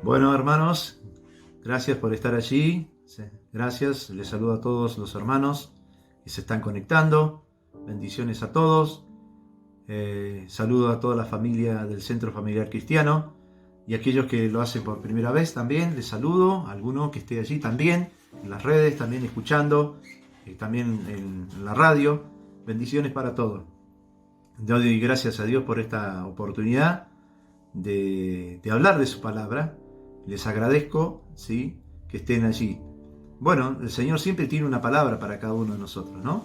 Bueno, hermanos, gracias por estar allí. Sí, gracias. Les saludo a todos los hermanos que se están conectando. Bendiciones a todos. Saludo a toda la familia del Centro Familiar Cristiano y aquellos que lo hacen por primera vez también. Les saludo a alguno que esté allí también, en las redes, también escuchando, también en la radio. Bendiciones para todos. Doy gracias a Dios por esta oportunidad de hablar de su palabra. Les agradezco, ¿sí?, que estén allí. Bueno, el Señor siempre tiene una palabra para cada uno de nosotros, ¿no?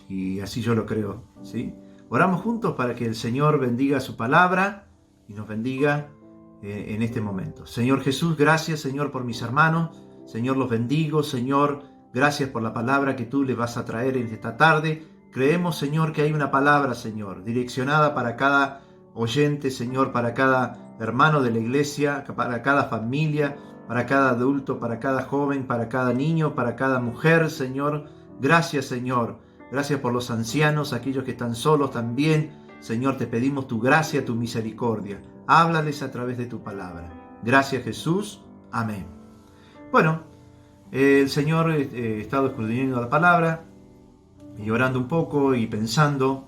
Y así yo lo creo, ¿sí? Oramos juntos para que el Señor bendiga su palabra y nos bendiga en este momento. Señor Jesús, gracias, Señor, por mis hermanos. Señor, los bendigo. Señor, gracias por la palabra que tú les vas a traer en esta tarde. Creemos, Señor, que hay una palabra, Señor, direccionada para cada oyente, Señor, para cada hermano de la iglesia, para cada familia, para cada adulto, para cada joven, para cada niño, para cada mujer, Señor. Gracias, Señor. Gracias por los ancianos, aquellos que están solos también. Señor, te pedimos tu gracia, tu misericordia. Háblales a través de tu palabra. Gracias, Jesús. Amén. Bueno, el Señor he estado escudriñando la palabra y orando un poco y pensando.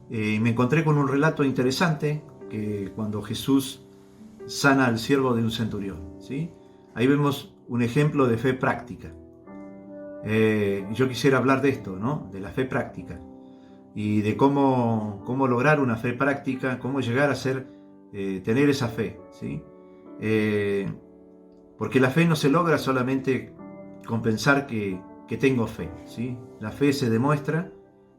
Me encontré con un relato interesante que cuando Jesús sana al siervo de un centurión, ¿sí? Ahí vemos un ejemplo de fe práctica. Yo quisiera hablar de esto, ¿no? De la fe práctica y de cómo lograr una fe práctica, cómo llegar a tener esa fe, ¿sí? Porque la fe no se logra solamente con pensar que tengo fe, ¿sí? La fe se demuestra,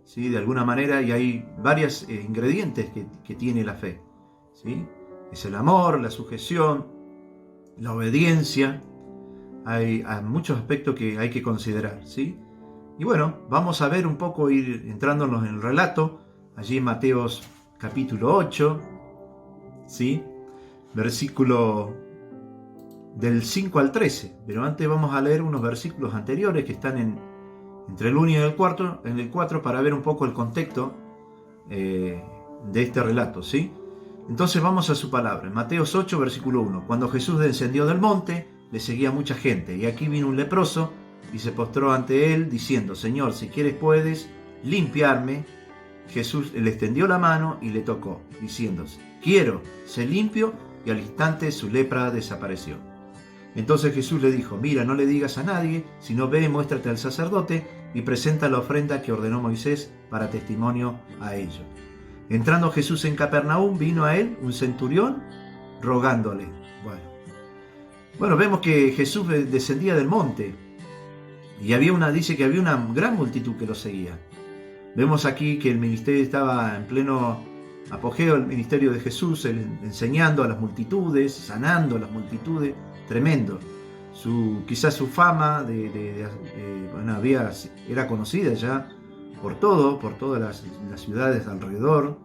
¿sí?, de alguna manera, y hay varios ingredientes que tiene la fe, ¿sí? Es el amor, la sujeción, la obediencia. Hay muchos aspectos que hay que considerar, ¿sí? Y bueno, vamos a ver un poco, ir entrándonos en el relato, allí en Mateos capítulo 8, ¿sí? Versículo del 5 al 13. Pero antes vamos a leer unos versículos anteriores que están entre el 1 y el 4 para ver un poco el contexto de este relato, ¿sí? Entonces vamos a su palabra. En Mateos 8, versículo 1. Cuando Jesús descendió del monte, le seguía mucha gente, y aquí vino un leproso y se postró ante él, diciendo: Señor, si quieres puedes limpiarme. Jesús le extendió la mano y le tocó, diciendo: quiero, sé limpio, y al instante su lepra desapareció. Entonces Jesús le dijo: mira, no le digas a nadie, sino ve, muéstrate al sacerdote y presenta la ofrenda que ordenó Moisés para testimonio a ellos. Entrando Jesús en Capernaum, vino a él un centurión rogándole. Bueno, vemos que Jesús descendía del monte y dice que había una gran multitud que lo seguía. Vemos aquí que el ministerio estaba en pleno apogeo, el ministerio de Jesús, enseñando a las multitudes, sanando a las multitudes, tremendo. Quizás su fama era conocida ya por todas las ciudades de alrededor,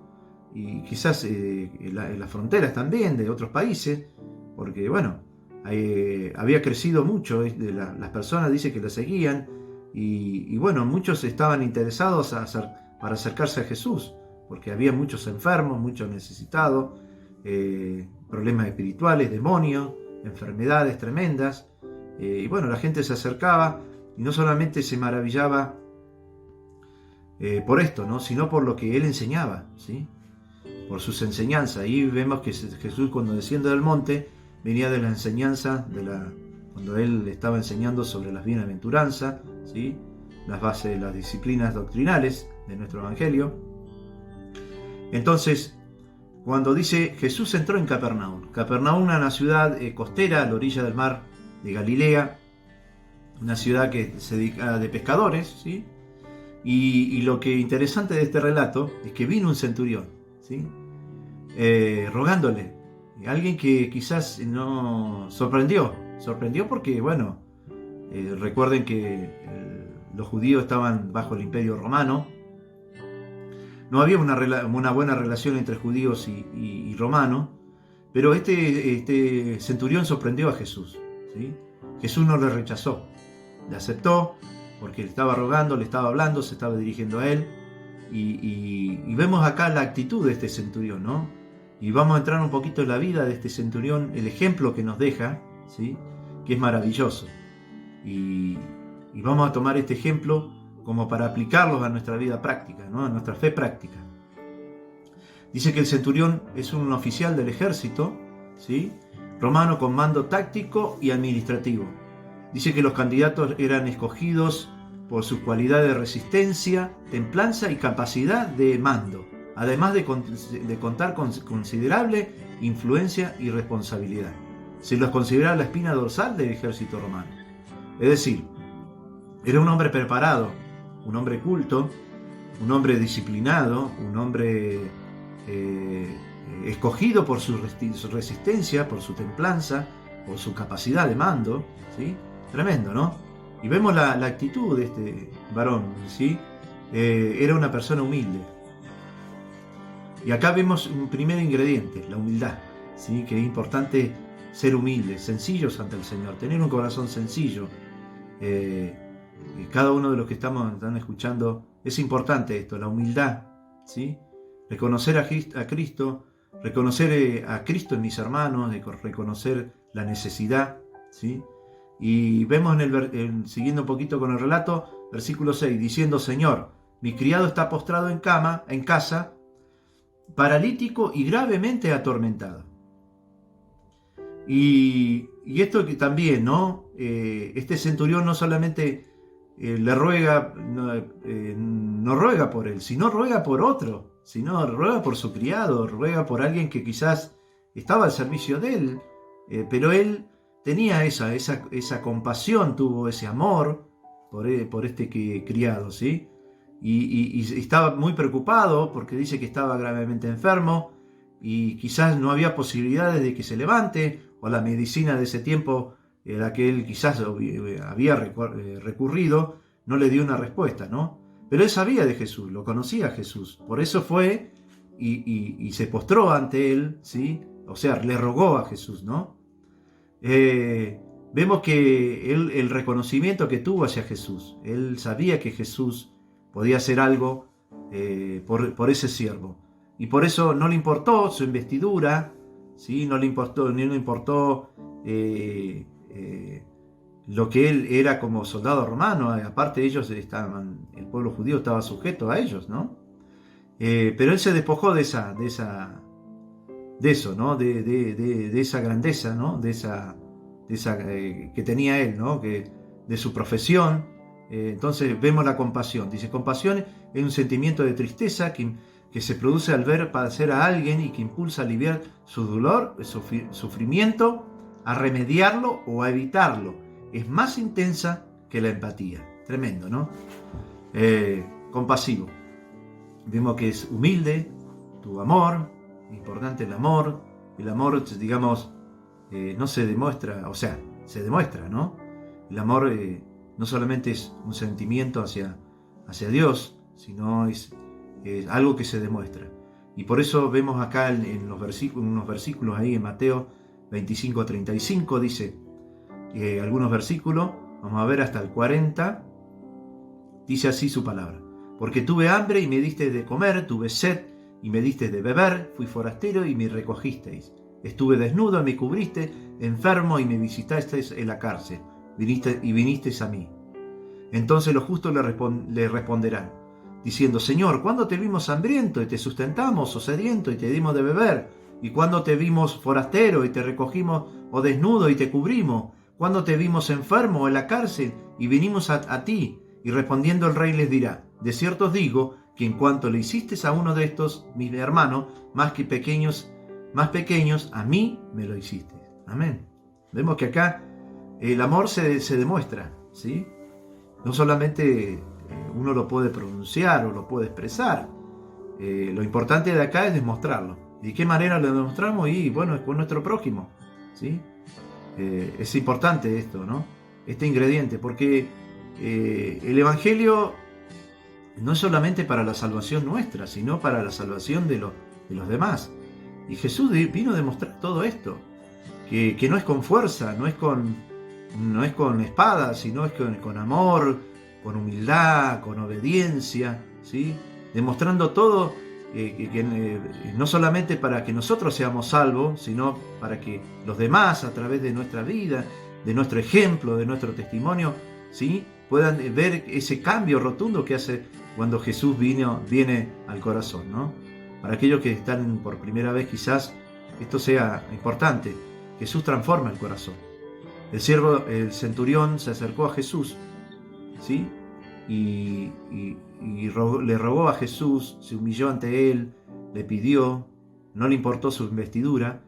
y quizás en las fronteras también de otros países, porque bueno, había crecido mucho. Las personas, dice, que lo seguían, y bueno, muchos estaban interesados para acercarse a Jesús, porque había muchos enfermos, muchos necesitados, problemas espirituales, demonios, enfermedades tremendas, y bueno, la gente se acercaba y no solamente se maravillaba por esto, ¿no?, sino por lo que él enseñaba, ¿sí?, por sus enseñanzas. Ahí vemos que Jesús, cuando desciende del monte, venía de la enseñanza, cuando él estaba enseñando sobre las bienaventuranzas, ¿sí?, las bases de las disciplinas doctrinales de nuestro evangelio. Entonces, cuando dice Jesús entró en Capernaum, una ciudad costera a la orilla del mar de Galilea, una ciudad que se dedica de pescadores, ¿sí? Y lo que interesante de este relato es que vino un centurión, ¿sí?, rogándole. Alguien que quizás no sorprendió porque, bueno, recuerden que los judíos estaban bajo el imperio romano. No había una buena relación entre judíos y romanos, pero este centurión sorprendió a Jesús, ¿sí? Jesús no le rechazó, le aceptó porque le estaba rogando, le estaba hablando, se estaba dirigiendo a él, y vemos acá la actitud de este centurión, ¿no? Y vamos a entrar un poquito en la vida de este centurión, el ejemplo que nos deja, ¿sí? Que es maravilloso. Y vamos a tomar este ejemplo como para aplicarlo a nuestra vida práctica, ¿no? A nuestra fe práctica. Dice que el centurión es un oficial del ejército, ¿sí? Romano con mando táctico y administrativo. Dice que los candidatos eran escogidos por sus cualidades de resistencia, templanza y capacidad de mando, además de contar con considerable influencia y responsabilidad. Se los consideraba la espina dorsal del ejército romano. Es decir, era un hombre preparado, un hombre culto, un hombre disciplinado, un hombre escogido por su resistencia, por su templanza, por su capacidad de mando, ¿sí? Tremendo, ¿no? Y vemos la actitud de este varón, ¿sí? Era una persona humilde. Y acá vemos un primer ingrediente, la humildad, ¿sí? Que es importante ser humildes, sencillos ante el Señor, tener un corazón sencillo. Cada uno de los que están escuchando, es importante esto, la humildad, ¿sí? Reconocer a Cristo, reconocer a Cristo en mis hermanos, reconocer la necesidad, ¿sí? Y vemos siguiendo un poquito con el relato, versículo 6, diciendo: Señor, mi criado está postrado en casa, paralítico y gravemente atormentado. Y esto que también, ¿no? Este centurión no solamente le ruega, no ruega por él, sino ruega por otro, sino ruega por su criado, ruega por alguien que quizás estaba al servicio de él, pero él tenía esa compasión, tuvo ese amor por este criado, ¿sí? Y estaba muy preocupado porque dice que estaba gravemente enfermo y quizás no había posibilidades de que se levante, o la medicina de ese tiempo, la que él quizás había recurrido, no le dio una respuesta, ¿no? Pero él sabía de Jesús, lo conocía a Jesús, por eso fue y se postró ante él, ¿sí? O sea, le rogó a Jesús, ¿no? Vemos que el reconocimiento que tuvo hacia Jesús, él sabía que Jesús podía hacer algo por ese siervo, y por eso no le importó su investidura, ¿sí? No le importó lo que él era como soldado romano. Aparte ellos el pueblo judío estaba sujeto a ellos, ¿no? Pero él se despojó de eso, ¿no? De esa grandeza, ¿no? De esa que tenía él, ¿no? De su profesión. Entonces vemos la compasión. Dice: compasión es un sentimiento de tristeza que se produce al ver padecer a alguien y que impulsa a aliviar su dolor, su sufrimiento, a remediarlo o a evitarlo. Es más intensa que la empatía. Tremendo, ¿no? Compasivo. Vemos que es humilde, tu amor, importante el amor. El amor, digamos, no se demuestra, o sea, se demuestra, ¿no? El amor no solamente es un sentimiento hacia Dios, sino es algo que se demuestra. Y por eso vemos acá en unos versículos ahí en Mateo 25-35, dice algunos versículos, vamos a ver hasta el 40, dice así su palabra: porque tuve hambre y me diste de comer, tuve sed y me diste de beber, fui forastero y me recogisteis, estuve desnudo y me cubriste, enfermo y me visitasteis en la cárcel, vinisteis a mí. Entonces los justos le responderán, diciendo: Señor, ¿cuándo te vimos hambriento y te sustentamos, o sediento y te dimos de beber? ¿Y cuándo te vimos forastero y te recogimos, o desnudo y te cubrimos? ¿Cuándo te vimos enfermo o en la cárcel y vinimos a ti? Y respondiendo el rey les dirá: de cierto os digo que en cuanto le hicisteis a uno de estos, mis hermanos, más pequeños, a mí me lo hicisteis. Amén. Vemos que acá el amor se demuestra, ¿sí? No solamente uno lo puede pronunciar o lo puede expresar. Lo importante de acá es demostrarlo. ¿Y de qué manera lo demostramos? Y bueno, es con nuestro prójimo, ¿sí? Es importante esto, ¿no? Este ingrediente, porque el Evangelio no es solamente para la salvación nuestra, sino para la salvación de los demás. Y Jesús vino a demostrar todo esto, que no es con fuerza, no es con espada, sino es con amor, con humildad, con obediencia, ¿sí? Demostrando todo no solamente para que nosotros seamos salvos, sino para que los demás, a través de nuestra vida, de nuestro ejemplo, de nuestro testimonio, ¿sí?, puedan ver ese cambio rotundo que hace cuando Jesús viene al corazón, ¿no? Para aquellos que están por primera vez, quizás esto sea importante. Jesús transforma el corazón. El centurión se acercó a Jesús, ¿sí?, le rogó a Jesús, se humilló ante él, le pidió, no le importó su investidura.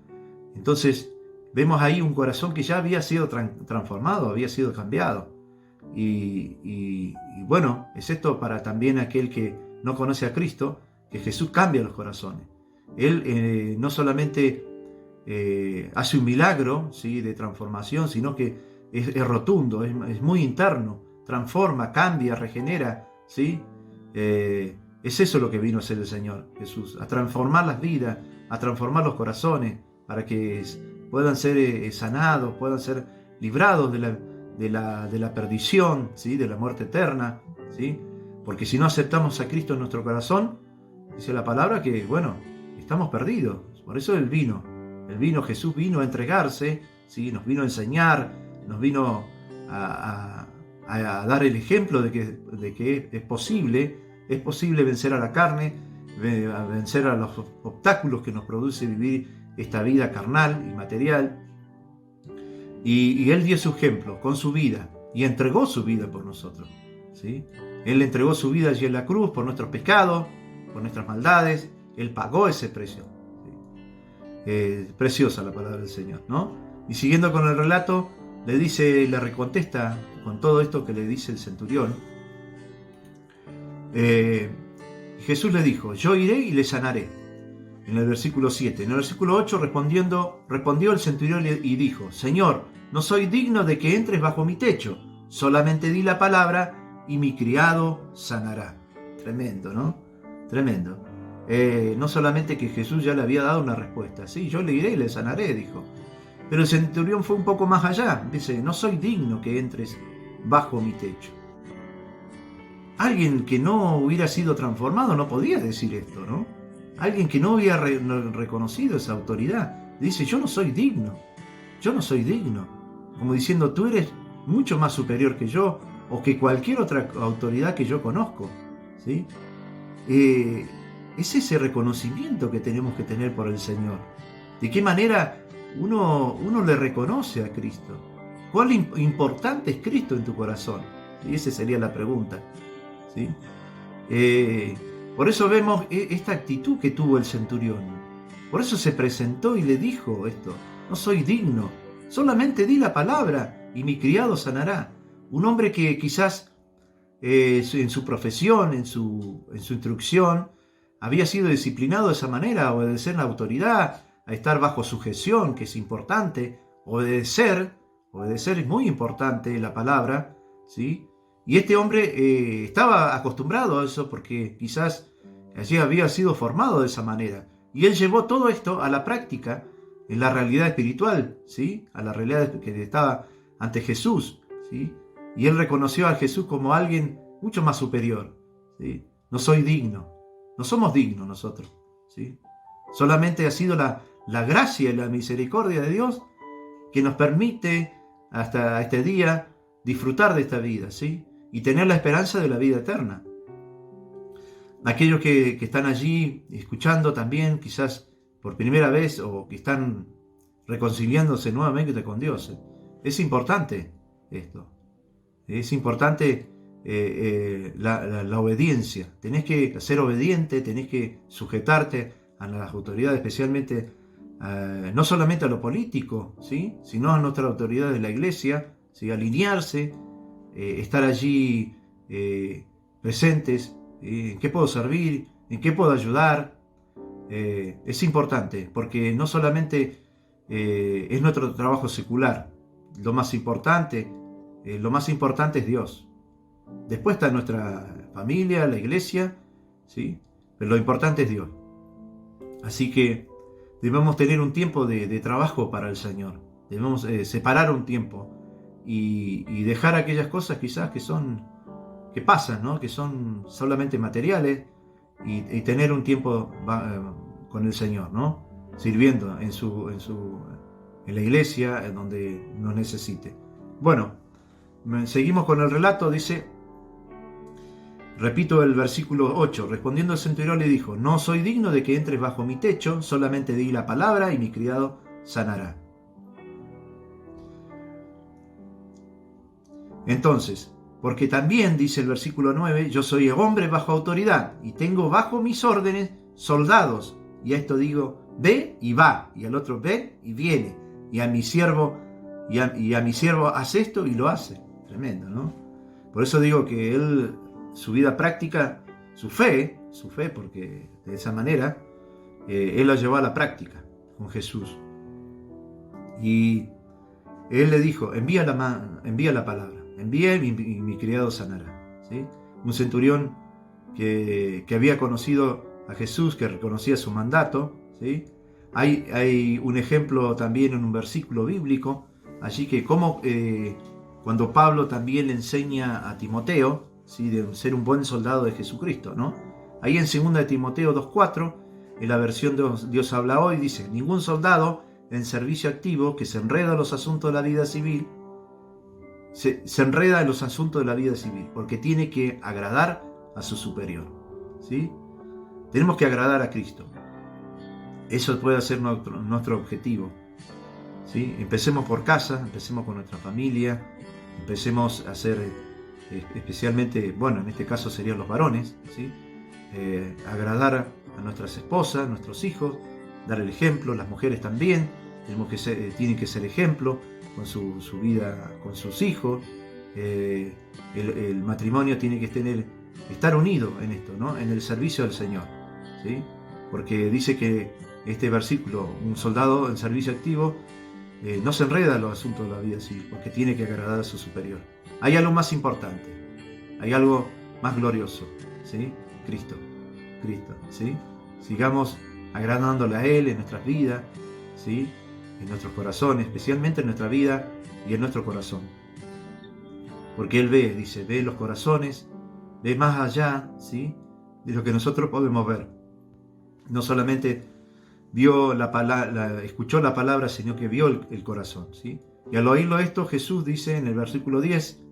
Entonces vemos ahí un corazón que ya había sido transformado, había sido cambiado. Y bueno, es esto para también aquel que no conoce a Cristo, que Jesús cambia los corazones. Él no solamente hace un milagro, ¿sí?, de transformación, sino que es rotundo, es muy interno, transforma, cambia, regenera, ¿sí? Es eso lo que vino a hacer el Señor Jesús, a transformar las vidas, a transformar los corazones, para que puedan ser sanados, puedan ser librados de la perdición, ¿sí?, de la muerte eterna, ¿sí? Porque si no aceptamos a Cristo en nuestro corazón, dice la palabra que, bueno, estamos perdidos. Por eso Jesús vino a entregarse, ¿sí?, nos vino a enseñar, nos vino a dar el ejemplo de que es posible vencer a la carne, a vencer a los obstáculos que nos produce vivir esta vida carnal y material. Y Él dio su ejemplo con su vida y entregó su vida por nosotros, ¿sí? Él entregó su vida allí en la cruz por nuestros pecados, por nuestras maldades. Él pagó ese precio, ¿sí? Preciosa la palabra del Señor, ¿no? Y siguiendo con el relato, le recontesta con todo esto que le dice el centurión. Jesús le dijo: yo iré y le sanaré. En el versículo 7. En el versículo 8 respondió el centurión y dijo: Señor, no soy digno de que entres bajo mi techo, solamente di la palabra y mi criado sanará. Tremendo, ¿no? Tremendo. No solamente que Jesús ya le había dado una respuesta, sí, yo le iré y le sanaré, dijo. Pero el centurión fue un poco más allá. Dice: no soy digno que entres bajo mi techo. Alguien que no hubiera sido transformado no podía decir esto, ¿no? Alguien que no hubiera reconocido esa autoridad. Dice: yo no soy digno. Yo no soy digno. Como diciendo: tú eres mucho más superior que yo o que cualquier otra autoridad que yo conozco, ¿sí? Es ese reconocimiento que tenemos que tener por el Señor. ¿De qué manera uno le reconoce a Cristo? ¿Cuál importante es Cristo en tu corazón? Y esa sería la pregunta, ¿sí? Por eso vemos esta actitud que tuvo el centurión. Por eso se presentó y le dijo esto: no soy digno, solamente di la palabra y mi criado sanará. Un hombre que quizás en su profesión, en su instrucción, había sido disciplinado de esa manera, a obedecer la autoridad, a estar bajo sujeción, que es importante. Obedecer es muy importante, la palabra, ¿sí? Y este hombre estaba acostumbrado a eso porque quizás allí había sido formado de esa manera. Y él llevó todo esto a la práctica, en la realidad espiritual, ¿sí? A la realidad que estaba ante Jesús, ¿sí? Y él reconoció a Jesús como alguien mucho más superior, ¿sí? No soy digno, no somos dignos nosotros, ¿sí? Solamente ha sido la gracia y la misericordia de Dios que nos permite hasta este día disfrutar de esta vida, ¿sí? Y tener la esperanza de la vida eterna. Aquellos que están allí escuchando también, quizás por primera vez, o que están reconciliándose nuevamente con Dios, es importante esto. Es importante la obediencia. Tenés que ser obediente, tenés que sujetarte a las autoridades, especialmente no solamente a lo político, ¿sí?, sino a nuestra autoridad de la iglesia, ¿sí?, alinearse, estar allí presentes. ¿En qué puedo servir? ¿En qué puedo ayudar? Es importante, porque no solamente es nuestro trabajo secular. Lo más importante es Dios. Después está nuestra familia, la iglesia, ¿sí? Pero lo importante es Dios. Así que debemos tener un tiempo de trabajo para el Señor. Debemos separar un tiempo y dejar aquellas cosas quizás que pasan, ¿no?, que son solamente materiales, y tener un tiempo con el Señor, ¿no? Sirviendo en la iglesia, en donde nos necesite. Bueno, seguimos con el relato, dice, repito el versículo 8, respondiendo el centurión le dijo, no soy digno de que entres bajo mi techo, solamente di la palabra y mi criado sanará. Entonces, porque también, dice el versículo 9, yo soy hombre bajo autoridad y tengo bajo mis órdenes soldados. Y a esto digo, ve y va, y al otro ve y viene, y a mi siervo, hace esto y lo hace. Tremendo, ¿no? Por eso digo que él, su vida práctica, su fe, porque de esa manera, él la llevó a la práctica con Jesús. Y él le dijo, envía la palabra, envía y mi criado sanará. ¿Sí? Un centurión que había conocido a Jesús, que reconocía su mandato. ¿Sí? Hay un ejemplo también en un versículo bíblico, allí que como cuando Pablo también le enseña a Timoteo, ¿sí? De ser un buen soldado de Jesucristo, ¿no? Ahí en 2 de Timoteo 2.4, en la versión de Dios habla hoy, dice, ningún soldado en servicio activo que se enreda en los asuntos de la vida civil, se enreda en los asuntos de la vida civil, porque tiene que agradar a su superior. ¿Sí? Tenemos que agradar a Cristo. Eso puede ser nuestro objetivo. ¿Sí? Empecemos por casa, empecemos con nuestra familia, empecemos a hacer, especialmente, bueno, en este caso serían los varones, ¿sí? Agradar a nuestras esposas, a nuestros hijos, dar el ejemplo, las mujeres también, tienen que ser ejemplo con su vida, con sus hijos. El matrimonio tiene que estar unido en esto, ¿no? En el servicio del Señor, ¿sí? Porque dice que este versículo, un soldado en servicio activo no se enreda en los asuntos de la vida civil, porque tiene que agradar a su superior. Hay algo más importante, hay algo más glorioso, ¿sí? Cristo, ¿sí? Sigamos agradándole a Él en nuestras vidas, ¿sí? En nuestros corazones, especialmente en nuestra vida y en nuestro corazón. Porque Él ve los corazones, ve más allá, ¿sí? De lo que nosotros podemos ver. No solamente escuchó la palabra, sino que vio el corazón, ¿sí? Y al oírlo esto, Jesús dice en el versículo 10,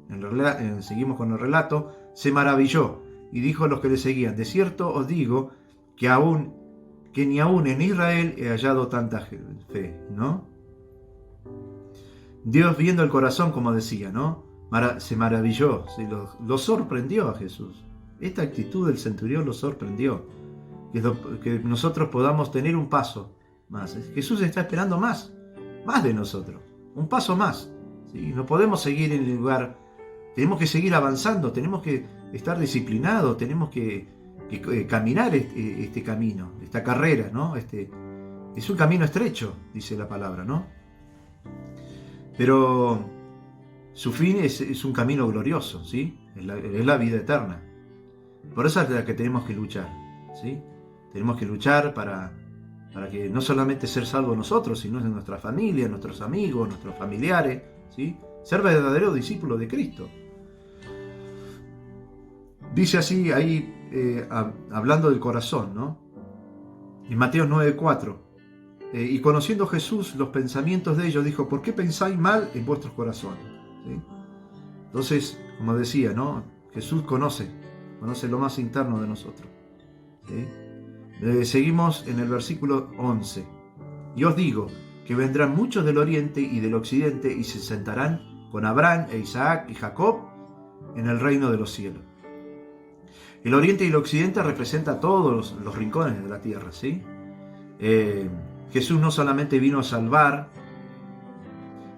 seguimos con el relato, se maravilló y dijo a los que le seguían, de cierto os digo que ni aún en Israel he hallado tanta fe, ¿no? Dios viendo el corazón, como decía, ¿no? Se maravilló, ¿sí? Lo sorprendió a Jesús. Esta actitud del centurión lo sorprendió. Que nosotros podamos tener un paso más. Jesús está esperando más de nosotros, un paso más, ¿sí? No podemos seguir en el lugar, tenemos que seguir avanzando, tenemos que estar disciplinados, tenemos que caminar este camino, esta carrera, ¿no? Es un camino estrecho, dice la palabra, ¿no? Pero su fin es un camino glorioso, ¿sí? Es la vida eterna. Por eso es la que tenemos que luchar, ¿sí? Tenemos que luchar para que no solamente ser salvos nosotros, sino en nuestra familia, nuestros amigos, nuestros familiares, ¿sí? Ser verdaderos discípulos de Cristo. Dice así ahí, hablando del corazón, ¿no? En Mateo 9:4, y conociendo Jesús los pensamientos de ellos, dijo, ¿por qué pensáis mal en vuestros corazones? ¿Sí? Entonces, como decía, ¿no? Jesús conoce lo más interno de nosotros, ¿sí? Seguimos en el versículo 11. Y os digo que vendrán muchos del oriente y del occidente y se sentarán con Abraham e Isaac y Jacob en el reino de los cielos. El oriente y el occidente representa a todos los rincones de la tierra, ¿sí? Jesús no solamente vino a salvar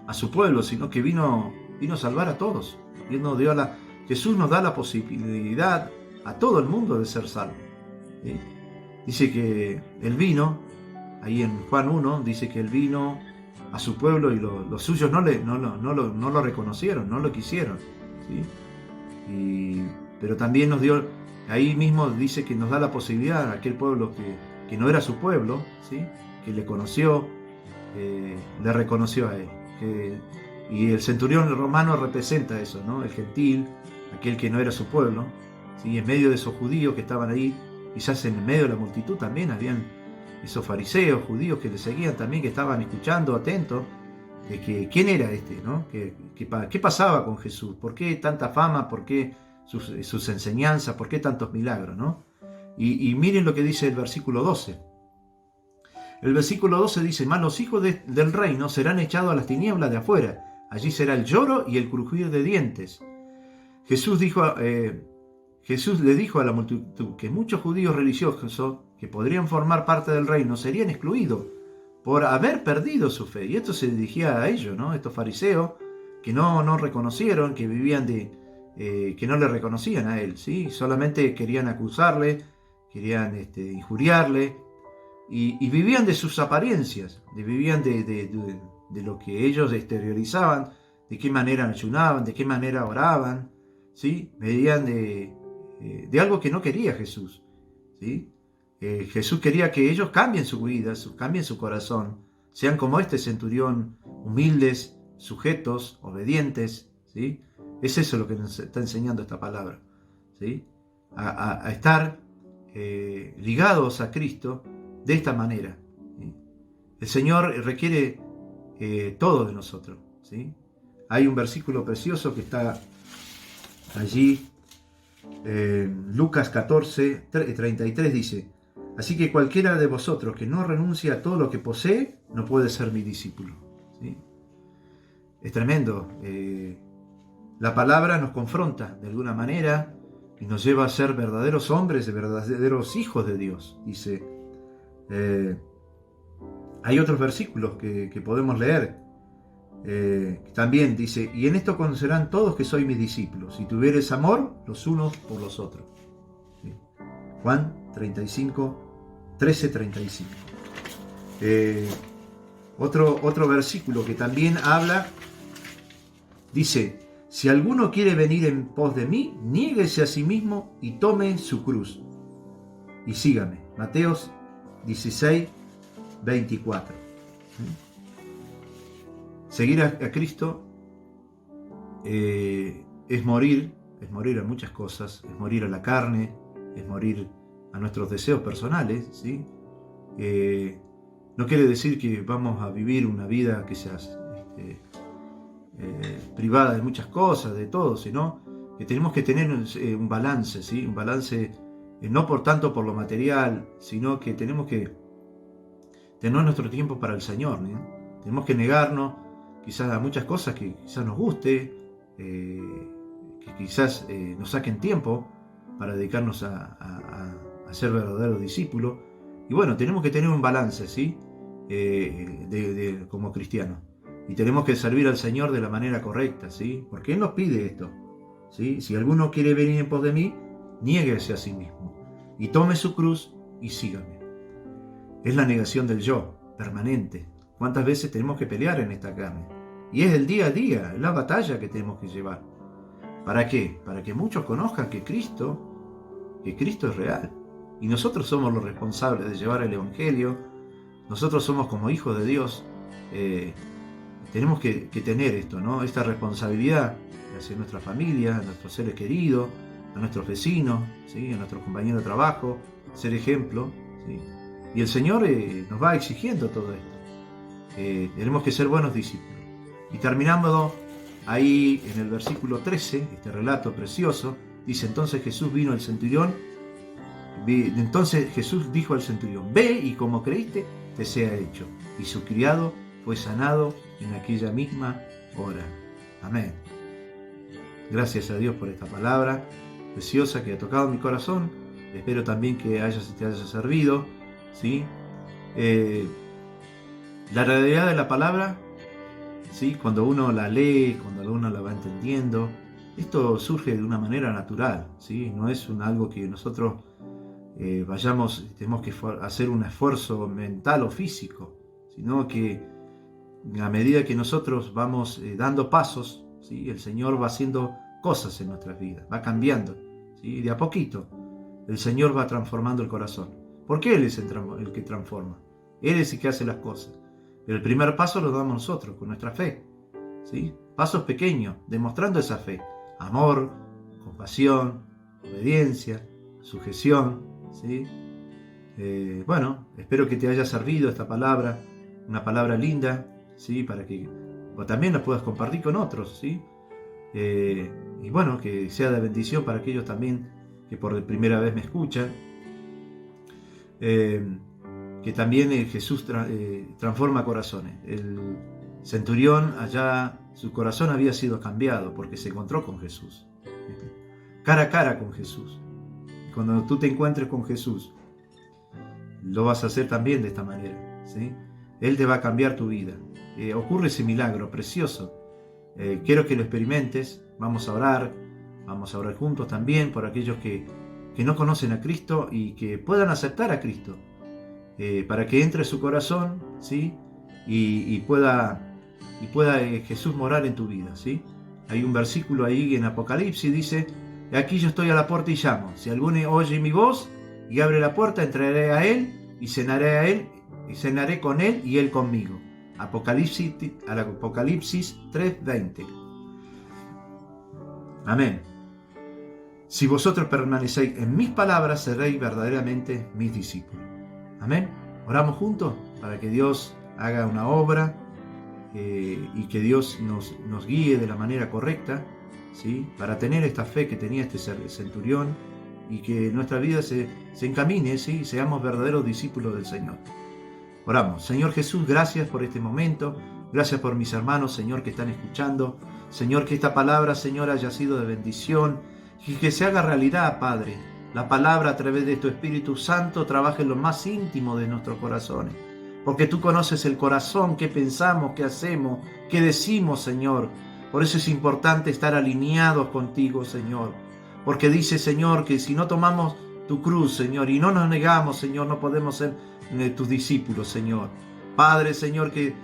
a su pueblo, sino que vino a salvar a todos. Jesús nos da la posibilidad a todo el mundo de ser salvo, ¿sí? Dice que Él vino, ahí en Juan 1, dice que Él vino a su pueblo y los suyos no lo reconocieron, no lo quisieron, ¿sí? Pero también nos dio, ahí mismo dice que nos da la posibilidad a aquel pueblo que no era su pueblo, ¿sí? Que le conoció, le reconoció a Él. Y el centurión romano representa eso, ¿no? El gentil, aquel que no era su pueblo, ¿sí? En medio de esos judíos que estaban ahí, quizás en medio de la multitud también habían esos fariseos, judíos que le seguían también, que estaban escuchando, atentos, de que quién era este, ¿no? ¿Qué pasaba con Jesús? ¿Por qué tanta fama? ¿Por qué sus enseñanzas? ¿Por qué tantos milagros, ¿no? Y miren lo que dice el versículo 12. El versículo 12 dice: mas los hijos del reino serán echados a las tinieblas de afuera. Allí será el lloro y el crujir de dientes. Jesús le dijo a la multitud que muchos judíos religiosos que podrían formar parte del reino serían excluidos por haber perdido su fe. Y esto se dirigía a ellos, ¿no? Estos fariseos que no reconocieron, que vivían que no le reconocían a él, ¿sí? Solamente querían acusarle, querían injuriarle, y vivían de sus apariencias, vivían de lo que ellos exteriorizaban, de qué manera ayunaban, de qué manera oraban, ¿sí? Veían de algo que no quería Jesús, ¿sí? Jesús quería que ellos cambien su vida, cambien su corazón, sean como este centurión, humildes, sujetos, obedientes, ¿sí? Es eso lo que nos está enseñando esta palabra, ¿sí? A estar ligados a Cristo de esta manera, ¿sí? El Señor requiere todo de nosotros, ¿sí? Hay un versículo precioso que está allí, Lucas 14, 33 dice: así que cualquiera de vosotros que no renuncie a todo lo que posee, no puede ser mi discípulo, ¿sí? Es tremendo. La palabra nos confronta de alguna manera y nos lleva a ser verdaderos hombres, verdaderos hijos de Dios. Dice, hay otros versículos que podemos leer. También dice: y en esto conocerán todos que sois mis discípulos, si tuviereis amor los unos por los otros. ¿Sí? Juan 13:35. Otro versículo que también habla, dice: si alguno quiere venir en pos de mí, niéguese a sí mismo y tome su cruz y sígame. Mateos 16:24. Seguir a Cristo es morir a muchas cosas, es morir a la carne, es morir a nuestros deseos personales, ¿sí? No quiere decir que vamos a vivir una vida que sea privada de muchas cosas, de todo, sino que tenemos que tener un balance, ¿sí? Un balance no por tanto por lo material, sino que tenemos que tener nuestro tiempo para el Señor, ¿no? Tenemos que negarnos quizás a muchas cosas que quizás nos guste, que quizás nos saquen tiempo para dedicarnos a ser verdaderos discípulos. Y bueno, tenemos que tener un balance, ¿sí? Como cristianos. Y tenemos que servir al Señor de la manera correcta, ¿sí? Porque Él nos pide esto, ¿sí? Si alguno quiere venir en pos de mí, niéguese a sí mismo y tome su cruz y sígame. Es la negación del yo, permanente. ¿Cuántas veces tenemos que pelear en esta carne? Y es el día a día, es la batalla que tenemos que llevar. ¿Para qué? Para que muchos conozcan que Cristo es real. Y nosotros somos los responsables de llevar el Evangelio. Nosotros somos como hijos de Dios. Tenemos que tener esto, ¿no? Esta responsabilidad hacia nuestra familia, a nuestros seres queridos, a nuestros vecinos, ¿sí? A nuestros compañeros de trabajo, ser ejemplo, ¿sí? Y el Señor nos va exigiendo todo esto. Tenemos que ser buenos discípulos. Y terminando ahí en el versículo 13, este relato precioso, dice: entonces Jesús dijo al centurión: ve y como creíste, te sea hecho. Y su criado fue sanado en aquella misma hora. Amén. Gracias a Dios por esta palabra preciosa que ha tocado mi corazón. Espero también que te haya servido, ¿sí? La realidad de la palabra, ¿sí? Cuando uno la lee, cuando uno la va entendiendo, esto surge de una manera natural, ¿sí? No es algo que nosotros tenemos que hacer un esfuerzo mental o físico, sino que a medida que nosotros vamos dando pasos, ¿sí? El Señor va haciendo cosas en nuestras vidas, va cambiando, ¿sí? De a poquito el Señor va transformando el corazón, porque Él es el que transforma, Él es el que hace las cosas. El primer paso lo damos nosotros con nuestra fe, ¿sí? Pasos pequeños, demostrando esa fe: amor, compasión, obediencia, sujeción, ¿sí? Bueno, espero que te haya servido esta palabra, una palabra linda, ¿sí? Para que también la puedas compartir con otros, ¿sí? Y bueno, que sea de bendición para aquellos también que por primera vez me escuchan. Que también Jesús transforma corazones. El centurión allá, su corazón había sido cambiado porque se encontró con Jesús, cara a cara con Jesús. Cuando tú te encuentres con Jesús, lo vas a hacer también de esta manera, ¿sí? Él te va a cambiar tu vida. Ocurre ese milagro precioso. Quiero que lo experimentes. Vamos a orar juntos también por aquellos que no conocen a Cristo y que puedan aceptar a Cristo, para que entre su corazón, ¿sí? y pueda Jesús morar en tu vida, ¿sí? Hay un versículo ahí en Apocalipsis, dice: aquí yo estoy a la puerta y llamo. Si alguno oye mi voz y abre la puerta, entraré a él y cenaré con él y él conmigo. Apocalipsis 3:20. Amén. Si vosotros permanecéis en mis palabras, seréis verdaderamente mis discípulos. Amén. Oramos juntos para que Dios haga una obra, y que Dios nos guíe de la manera correcta, ¿sí? Para tener esta fe que tenía este centurión y que nuestra vida se encamine, ¿sí? Seamos verdaderos discípulos del Señor. Oramos. Señor Jesús, gracias por este momento. Gracias por mis hermanos, Señor, que están escuchando. Señor, que esta palabra, Señor, haya sido de bendición y que se haga realidad, Padre. La palabra a través de tu Espíritu Santo trabaje en lo más íntimo de nuestros corazones. Porque tú conoces el corazón, qué pensamos, qué hacemos, qué decimos, Señor. Por eso es importante estar alineados contigo, Señor. Porque dice, Señor, que si no tomamos tu cruz, Señor, y no nos negamos, Señor, no podemos ser tus discípulos, Señor. Padre, Señor, que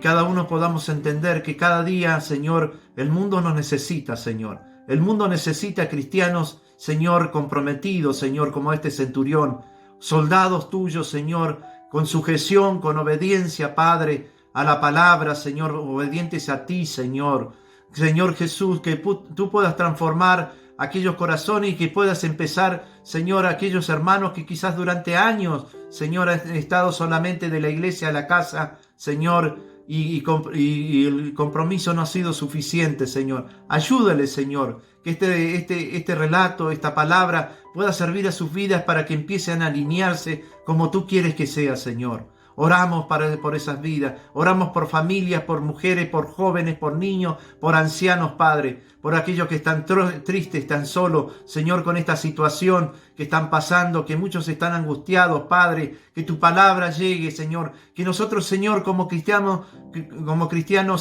cada uno podamos entender que cada día, Señor, el mundo nos necesita, Señor. El mundo necesita cristianos, Señor, comprometidos, Señor, como este centurión. Soldados tuyos, Señor, con sujeción, con obediencia, Padre, a la palabra, Señor, obedientes a ti, Señor. Señor Jesús, que tú puedas transformar aquellos corazones y que puedas empezar, Señor, aquellos hermanos que quizás durante años, Señor, han estado solamente de la iglesia a la casa, Señor, y el compromiso no ha sido suficiente, Señor. Ayúdale, Señor, que este relato, esta palabra pueda servir a sus vidas para que empiecen a alinearse como tú quieres que sea, Señor. Oramos por esas vidas, oramos por familias, por mujeres, por jóvenes, por niños, por ancianos, Padre, por aquellos que están tristes, están solos, Señor, con esta situación que están pasando, que muchos están angustiados, Padre, que tu palabra llegue, Señor, que nosotros, Señor, como cristianos,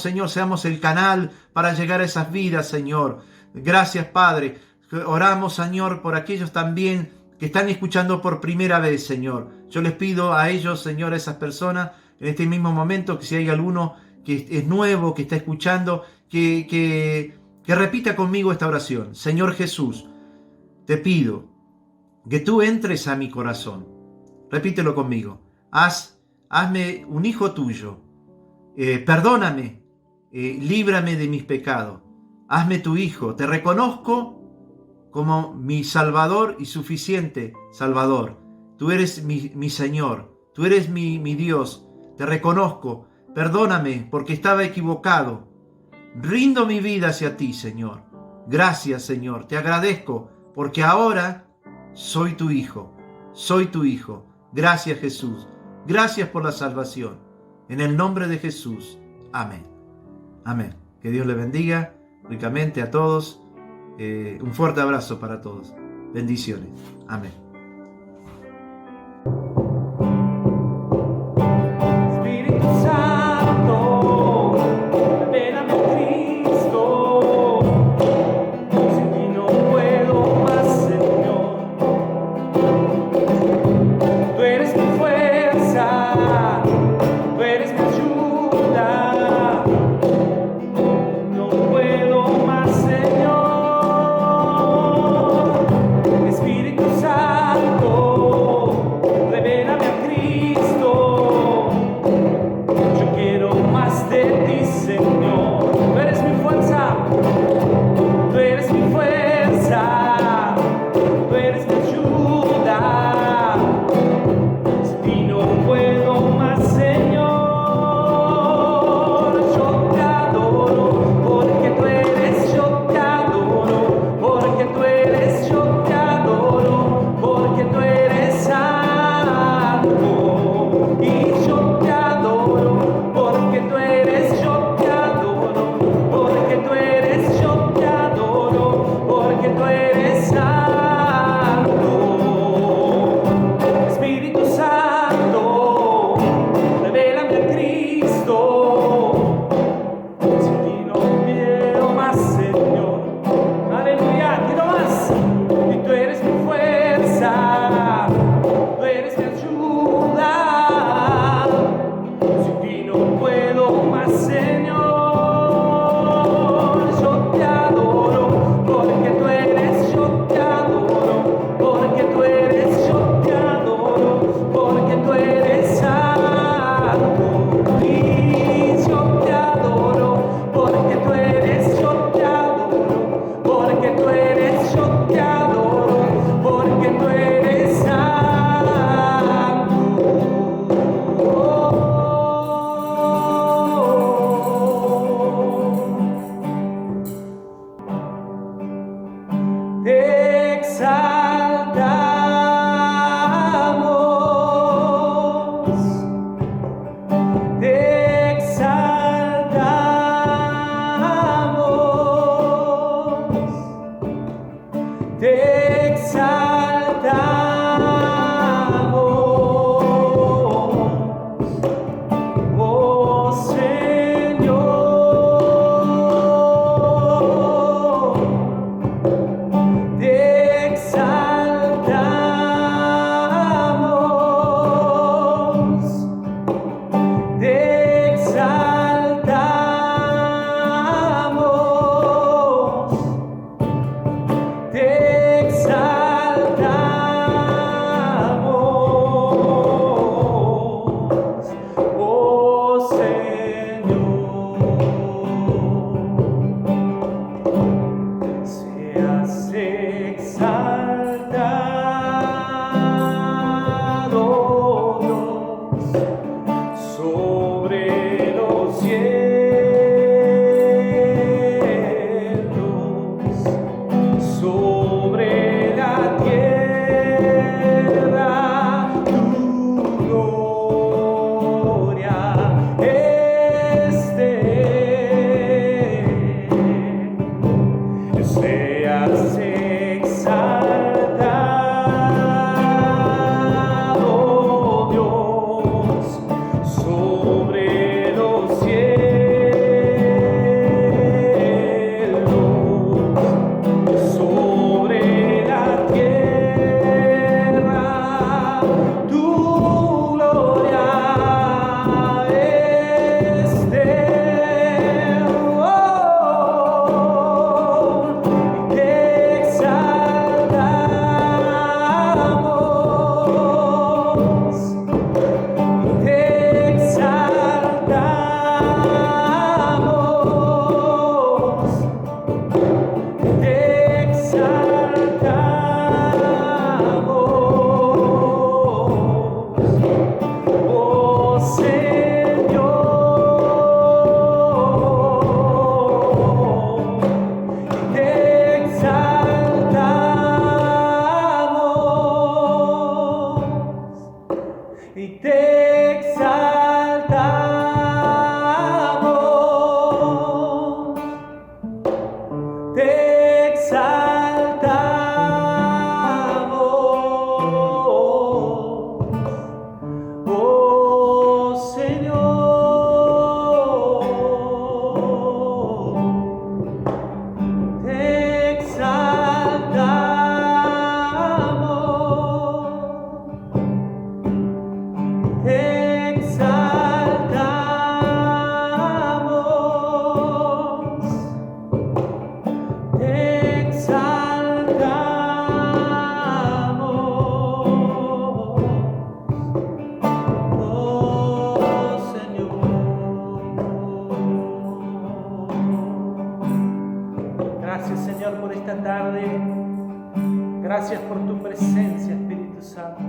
Señor, seamos el canal para llegar a esas vidas, Señor. Gracias, Padre. Oramos, Señor, por aquellos también que están escuchando por primera vez, Señor. Yo les pido a ellos, Señor, a esas personas, en este mismo momento, que si hay alguno que es nuevo, que está escuchando, que repita conmigo esta oración. Señor Jesús, te pido que tú entres a mi corazón. Repítelo conmigo. Hazme un hijo tuyo. Perdóname. Líbrame de mis pecados. Hazme tu hijo. Te reconozco como mi Salvador y suficiente Salvador. Tú eres mi Señor, tú eres mi Dios. Te reconozco, perdóname porque estaba equivocado. Rindo mi vida hacia ti, Señor. Gracias, Señor, te agradezco porque ahora soy tu hijo, soy tu hijo. Gracias, Jesús. Gracias por la salvación. En el nombre de Jesús. Amén. Amén. Que Dios le bendiga ricamente a todos. Un fuerte abrazo para todos. Bendiciones. Amén. Espíritu Santo, revélame a Cristo. Sin ti no puedo más, Señor. Tú eres mi fuerza, tú eres mi ayuda. No puedo más, Señor. Espíritu Santo. Gracias, Señor, por esta tarde. Gracias por tu presencia, Espíritu Santo.